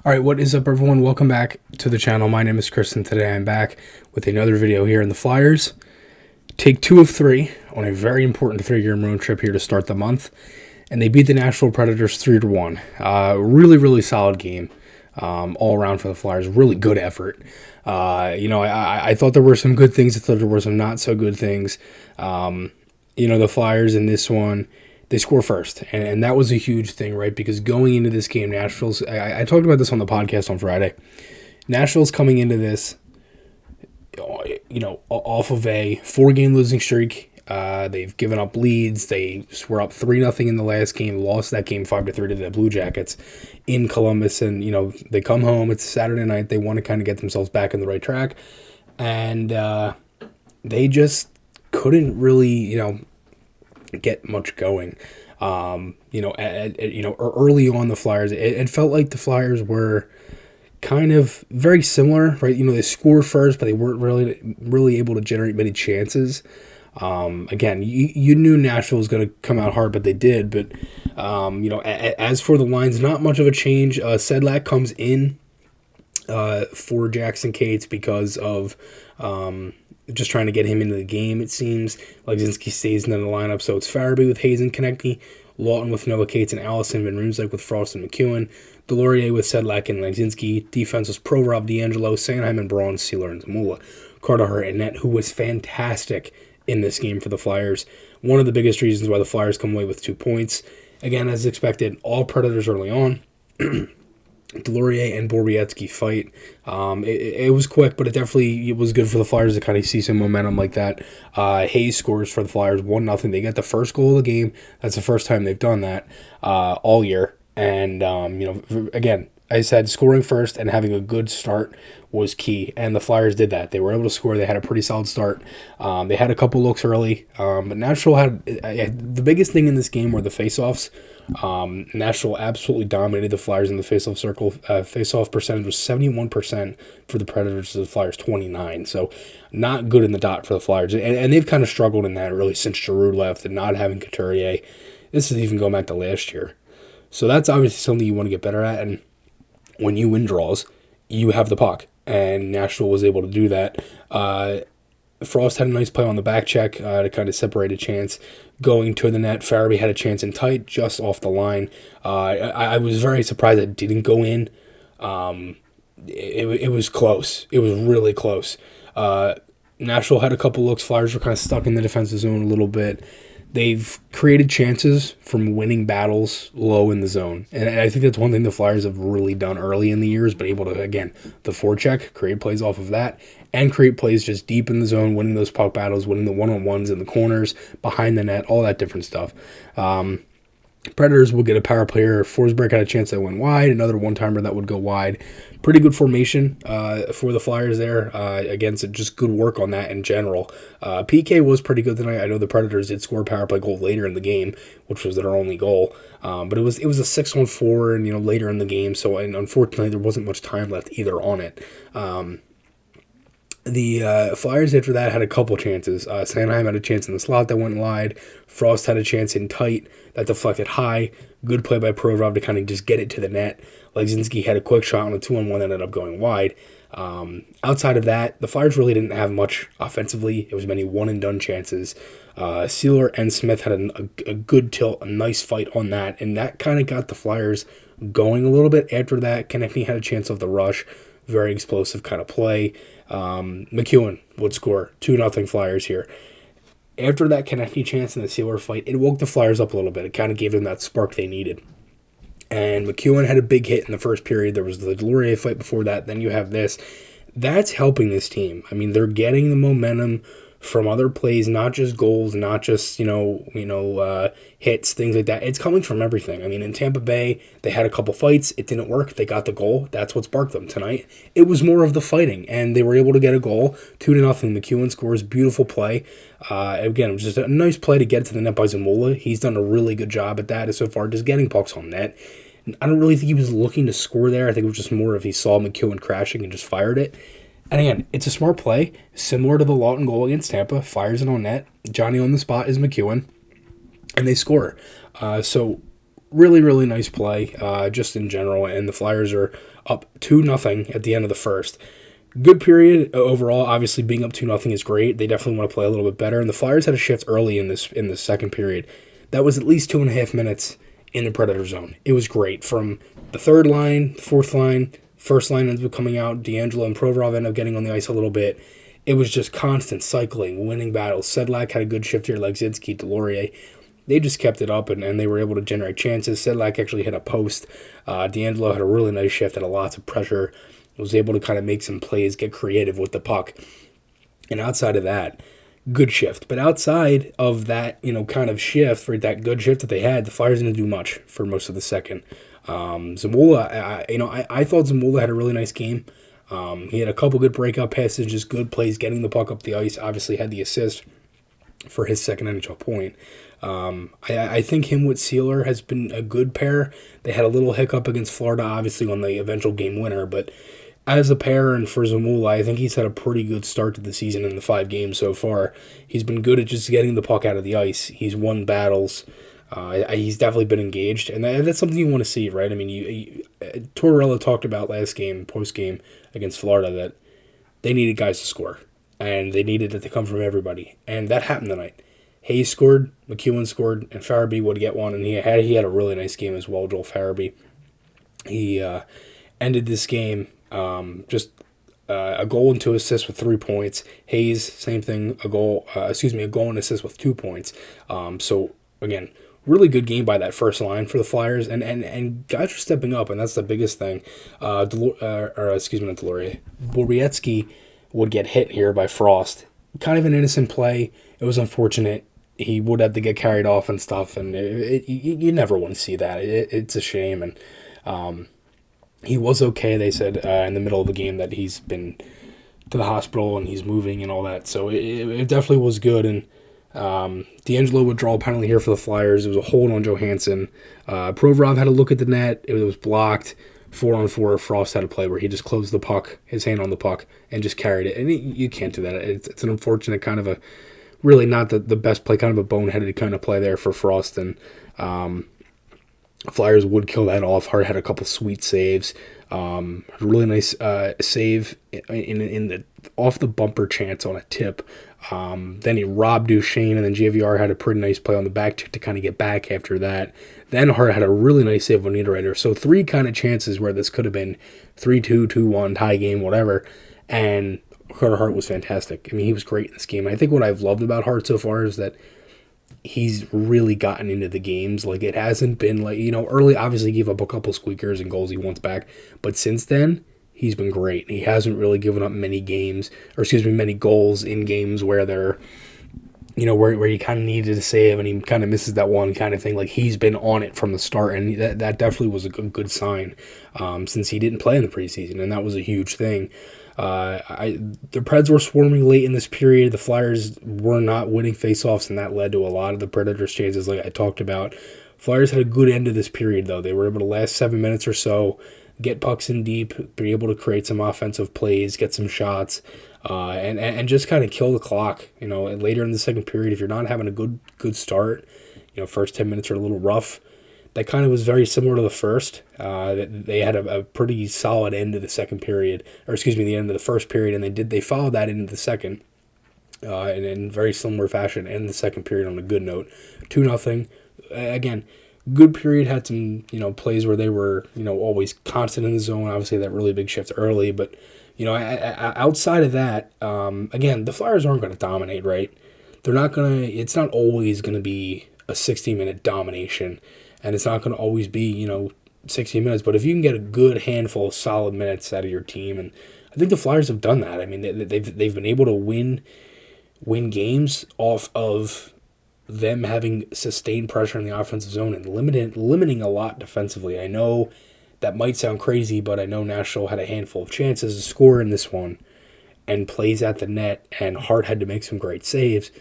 All right, what is up, everyone? Welcome back to the channel. My name is Chris, and today I'm back with another video here. In the Flyers take 2 of 3 on a very important 3-game road trip here to start the month, and they beat the Nashville Predators 3-1. Really solid game all around for the Flyers. Really good effort. I thought there were some good things. I thought there were some not so good things. The Flyers in this one, they score first, and that was a huge thing, right? Because going into this game, Nashville's, I talked about this on the podcast on Friday. Nashville's coming into this, off of a 4-game losing streak. They've given up leads. They were up 3-0 in the last game, lost that game 5-3 to the Blue Jackets in Columbus, and, they come home. It's Saturday night. They want to kind of get themselves back on the right track, and they just couldn't really, get much going. Early on, the Flyers, it felt like the Flyers were kind of very similar, right? They scored first, but they weren't really able to generate many chances. Again, you knew Nashville was going to come out hard, but they did. But as for the lines, not much of a change. Sedlak comes in for Jackson Cates because of just trying to get him into the game, it seems. Legzinski stays in the lineup, so it's Farabee with Hayes and Konecny, Lawton with Noah Cates and Allison, Van Riemsdyk with Frost and McEwen, Delorier with Sedlak and Legzinski. Defense was Provorov, D'Angelo, Sanheim and Braun, Sealer and Zamula. Carter and Net, who was fantastic in this game for the Flyers. One of the biggest reasons why the Flyers come away with 2 points. Again, as expected, all Predators early on. Delorier and Borowiecki fight. It was quick, but it was good for the Flyers to kind of see some momentum like that. Hayes scores for the Flyers 1-0. They get the first goal of the game. That's the first time they've done that all year. And, again, I said scoring first and having a good start was key, and the Flyers did that. They were able to score. They had a pretty solid start. They had a couple looks early, but Nashville had the biggest thing in this game were the faceoffs. Nashville absolutely dominated the Flyers in the faceoff circle. Faceoff percentage was 71% for the Predators to the Flyers 29%. So not good in the dot for the Flyers, and they've kind of struggled in that really since Giroux left and not having Couturier. This is even going back to last year. So that's obviously something you want to get better at, and when you win draws, you have the puck, and Nashville was able to do that. Frost had a nice play on the back check to kind of separate a chance going to the net. Farabee had a chance in tight, just off the line. I was very surprised it didn't go in. It was close. It was really close. Nashville had a couple looks. Flyers were kind of stuck in the defensive zone a little bit. They've created chances from winning battles low in the zone. And I think that's one thing the Flyers have really done early in the years, but able to, again, the forecheck, create plays off of that, and create plays just deep in the zone, winning those puck battles, winning the one-on-ones in the corners, behind the net, all that different stuff. Predators will get a power player. Forsberg had a chance that went wide, another one-timer that would go wide. Pretty good formation for the Flyers there. Again, so just good work on that in general. PK was pretty good tonight. I know the Predators did score a power play goal later in the game, which was their only goal. But it was a 6-1-4 and later in the game, so and unfortunately there wasn't much time left either on it. The Flyers after that had a couple chances. Sanheim had a chance in the slot that went wide. Frost had a chance in tight that deflected high. Good play by Provorov to kind of just get it to the net. Legzinski had a quick shot on a 2-on-1 that ended up going wide. Outside of that, the Flyers really didn't have much offensively. It was many one-and-done chances. Sealer and Smith had a good tilt, a nice fight on that, and that kind of got the Flyers going a little bit. After that, Konecny had a chance of the rush. Very explosive kind of play. McEwen would score 2-0 Flyers here. After that Konecny chance in the Sealer fight, it woke the Flyers up a little bit. It kind of gave them that spark they needed. And McEwen had a big hit in the first period. There was the Delorier fight before that. Then you have this. That's helping this team. I mean, they're getting the momentum from other plays, not just goals, not just, hits, things like that. It's coming from everything. I mean, in Tampa Bay, they had a couple fights. It didn't work. They got the goal. That's what sparked them tonight. It was more of the fighting, and they were able to get a goal, 2-0. McEwen scores, beautiful play. Again, it was just a nice play to get to the net by Zamula. He's done a really good job at that so far, just getting pucks on net. I don't really think he was looking to score there. I think it was just more if he saw McEwen crashing and just fired it. And again, it's a smart play, similar to the Lawton goal against Tampa. Fires it on net. Johnny on the spot is McEwen, and they score. So really, really nice play just in general. And the Flyers are up 2-0 at the end of the first. Good period overall. Obviously, being up 2-0 is great. They definitely want to play a little bit better. And the Flyers had a shift early in the second period. That was at least 2.5 minutes in the Predator zone. It was great. From the third line, fourth line, first line ends up coming out. D'Angelo and Provorov end up getting on the ice a little bit. It was just constant cycling, winning battles. Sedlak had a good shift here, like Zidski, Delorier. They just kept it up, and they were able to generate chances. Sedlak actually hit a post. D'Angelo had a really nice shift, had lots of pressure. Was able to kind of make some plays, get creative with the puck. And outside of that, good shift. But outside of that, kind of shift, for that good shift that they had, the Flyers didn't do much for most of the second. Zamula, I thought Zamula had a really nice game. He had a couple good breakout passes, just good plays, getting the puck up the ice. Obviously had the assist for his second NHL point. I think him with Sealer has been a good pair. They had a little hiccup against Florida, obviously, on the eventual game winner, but as a pair and for Zamula, I think he's had a pretty good start to the season in the 5 games so far. He's been good at just getting the puck out of the ice. He's won battles. He's definitely been engaged, and that's something you want to see, right? I mean, Tortorella talked about last game, post-game against Florida, that they needed guys to score, and they needed it to come from everybody, and that happened tonight. Hayes scored, McEwen scored, and Farabee would get one, and he had a really nice game as well, Joel Farabee. He ended this game a goal and 2 assists with 3 points. Hayes, same thing, a goal and assist with 2 points. So again, really good game by that first line for the Flyers, and guys are stepping up, and that's the biggest thing. Not Delorier. Borowiecki would get hit here by Frost. Kind of an innocent play. It was unfortunate. He would have to get carried off and stuff, and you never want to see that. It's a shame, and he was okay. They said in the middle of the game that he's been to the hospital and he's moving and all that, so it definitely was good. And D'Angelo would draw a penalty here for the Flyers. It was a hold on Johansson. Provorov had a look at the net. It was blocked. 4-on-4, Frost had a play where he just closed the puck, his hand on the puck, and just carried it. And you can't do that. It's an unfortunate kind of really not the best play, kind of a boneheaded kind of play there for Frost. And Flyers would kill that off. Hart had a couple sweet saves. Really nice save in the off the bumper chance on a tip. Then he robbed Duchesne, and then JVR had a pretty nice play on the back check to kind of get back after that. Then Hart had a really nice save on Niederreiter. So 3 kind of chances where this could have been 3-2, 2-1, tie game, whatever. And Carter Hart was fantastic. I mean, he was great in this game. I think what I've loved about Hart so far is that he's really gotten into the games. Like, it hasn't been like, early, obviously he gave up a couple squeakers and goals he wants back. But since then, he's been great. He hasn't really given up many goals in games where they're, where he kind of needed to save and he kind of misses that one kind of thing. Like, he's been on it from the start, and that definitely was a good sign since he didn't play in the preseason, and that was a huge thing. The Preds were swarming late in this period. The Flyers were not winning faceoffs, and that led to a lot of the Predators' chances, like I talked about. Flyers had a good end of this period, though. They were able to last 7 minutes or so, get pucks in deep, be able to create some offensive plays, get some shots, and just kind of kill the clock. Later in the second period, if you're not having a good start, first 10 minutes are a little rough. That kind of was very similar to the first. They had a pretty solid end to the second period, the end of the first period, and they followed that into the second, in very similar fashion, and the second period on a good note, 2-0. Again, good period, had some plays where they were always constant in the zone. Obviously, that really big shift early, but outside of that, again, the Flyers aren't going to dominate, right? They're not going to. It's not always going to be a 60-minute domination. And it's not going to always be, 60 minutes. But if you can get a good handful of solid minutes out of your team, and I think the Flyers have done that. I mean, they've been able to win games off of them having sustained pressure in the offensive zone and limiting a lot defensively. I know that might sound crazy, but I know Nashville had a handful of chances to score in this one and plays at the net, and Hart had to make some great saves.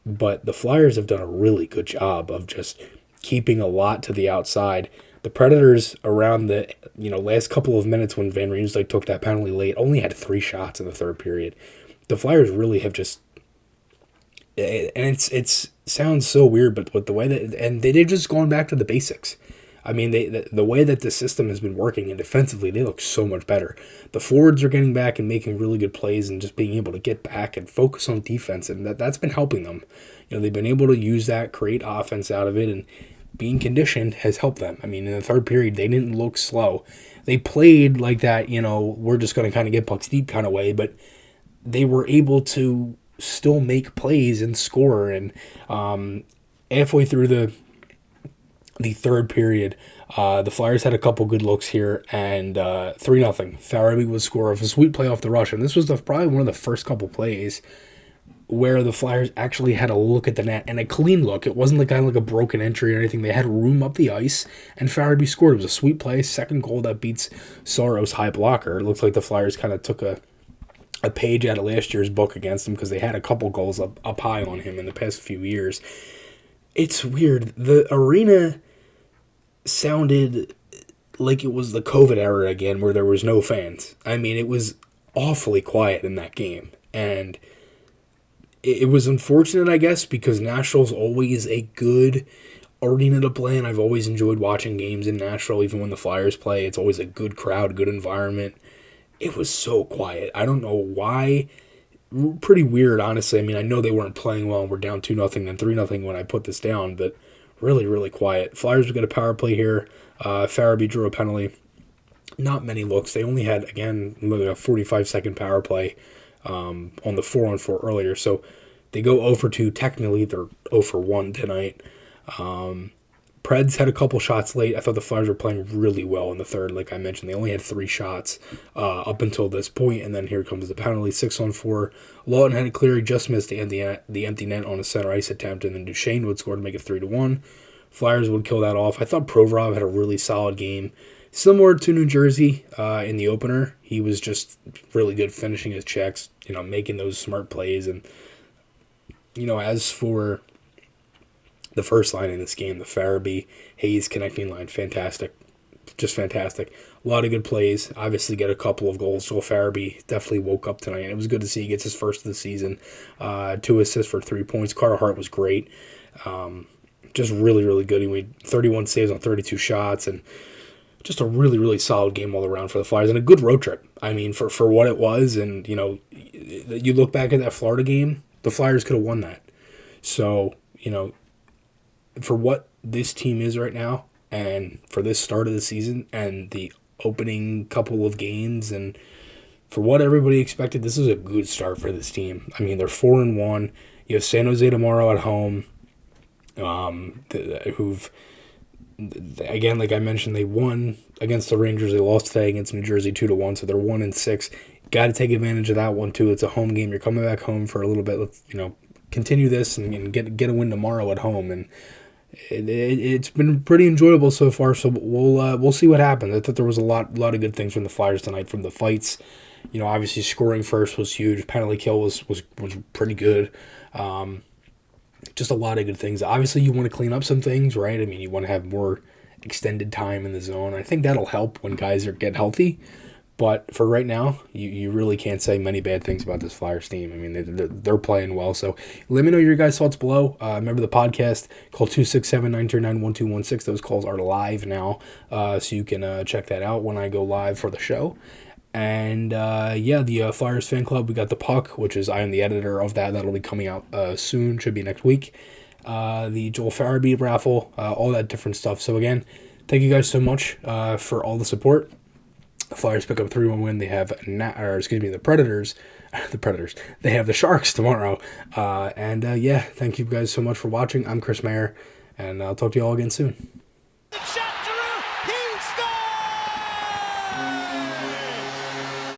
But the Flyers have done a really good job of just keeping a lot to the outside. The Predators, around the last couple of minutes when Van Riemsdyk took that penalty late, only had 3 shots in the third period. The Flyers really have just, and it sounds so weird, but with the way that, and they've just gone back to the basics. I mean, the way that the system has been working and defensively, they look so much better. The forwards are getting back and making really good plays and just being able to get back and focus on defense, and that's been helping them. They've been able to use that, create offense out of it, and being conditioned has helped them. I mean, in the third period, they didn't look slow. They played like that, we're just going to kind of get pucks deep kind of way, but they were able to still make plays and score. And halfway through the third period, the Flyers had a couple good looks here, and 3-0. Farabee would score off a sweet play off the rush, and this was probably one of the first couple plays where the Flyers actually had a look at the net, and a clean look. It wasn't like a broken entry or anything. They had room up the ice, and Farabee scored. It was a sweet play, second goal that beats Sorrow's high blocker. It looks like the Flyers kind of took a page out of last year's book against him, because they had a couple goals up high on him in the past few years. It's weird. The arena sounded like it was the COVID era again, where there was no fans. I mean, it was awfully quiet in that game, and it was unfortunate, I guess, because Nashville's always a good arena to play, and I've always enjoyed watching games in Nashville, even when the Flyers play. It's always a good crowd, good environment. It was so quiet. I don't know why. Pretty weird, honestly. I mean, I know they weren't playing well and we're down 2-0, then 3-0 when I put this down, but really, really quiet. Flyers would get a power play here. Farabee drew a penalty. Not many looks. They only had, again, a 45-second power play on the 4-on-4 earlier. So they go 0-2. Technically, they're 0-1 tonight. Preds had a couple shots late. I thought the Flyers were playing really well in the third. Like I mentioned, they only had 3 shots up until this point, and then here comes the penalty, 6-on-4. Lawton had a clear. He just missed the empty net on a center ice attempt, and then Duchesne would score to make it 3-1. Flyers would kill that off. I thought Provorov had a really solid game. Similar to New Jersey in the opener, he was just really good finishing his checks, making those smart plays. And, as for the first line in this game, the Farabee Hayes connecting line, fantastic. Just fantastic. A lot of good plays. Obviously get a couple of goals. Joel Farabee definitely woke up tonight. And it was good to see he gets his first of the season. 2 assists for 3 points. Carter Hart was great. Just really, really good. He made 31 saves on 32 shots, and just a really, really solid game all around for the Flyers, and a good road trip. I mean, for what it was, and, you look back at that Florida game, the Flyers could have won that. So, for what this team is right now, and for this start of the season, and the opening couple of games, and for what everybody expected, this is a good start for this team. I mean, they're 4-1. You have San Jose tomorrow at home, who've, again, like I mentioned, they won against the Rangers. They lost today against New Jersey 2-1, so they're 1-6. Got to take advantage of that one too. It's a home game. You're coming back home for a little bit. Let's continue this and get a win tomorrow at home. And it's been pretty enjoyable so far. So we'll see what happens. I thought there was a lot of good things from the Flyers tonight. From the fights, obviously scoring first was huge. Penalty kill was pretty good. Just a lot of good things. Obviously, you want to clean up some things, right? I mean, you want to have more extended time in the zone. I think that'll help when guys get healthy. But for right now, you really can't say many bad things about this Flyers team. I mean, they're playing well. So let me know your guys' thoughts below. Remember the podcast, call 267-939-1216. Those calls are live now, so you can check that out when I go live for the show. And, the Flyers fan club, we got the Puck, which is I am the editor of that. That'll be coming out soon, should be next week. The Joel Farabee raffle, all that different stuff. So, again, thank you guys so much for all the support. The Flyers pick up a 3-1 win. They have, the Predators. They have the Sharks tomorrow. Thank you guys so much for watching. I'm Chris Maher, and I'll talk to you all again soon.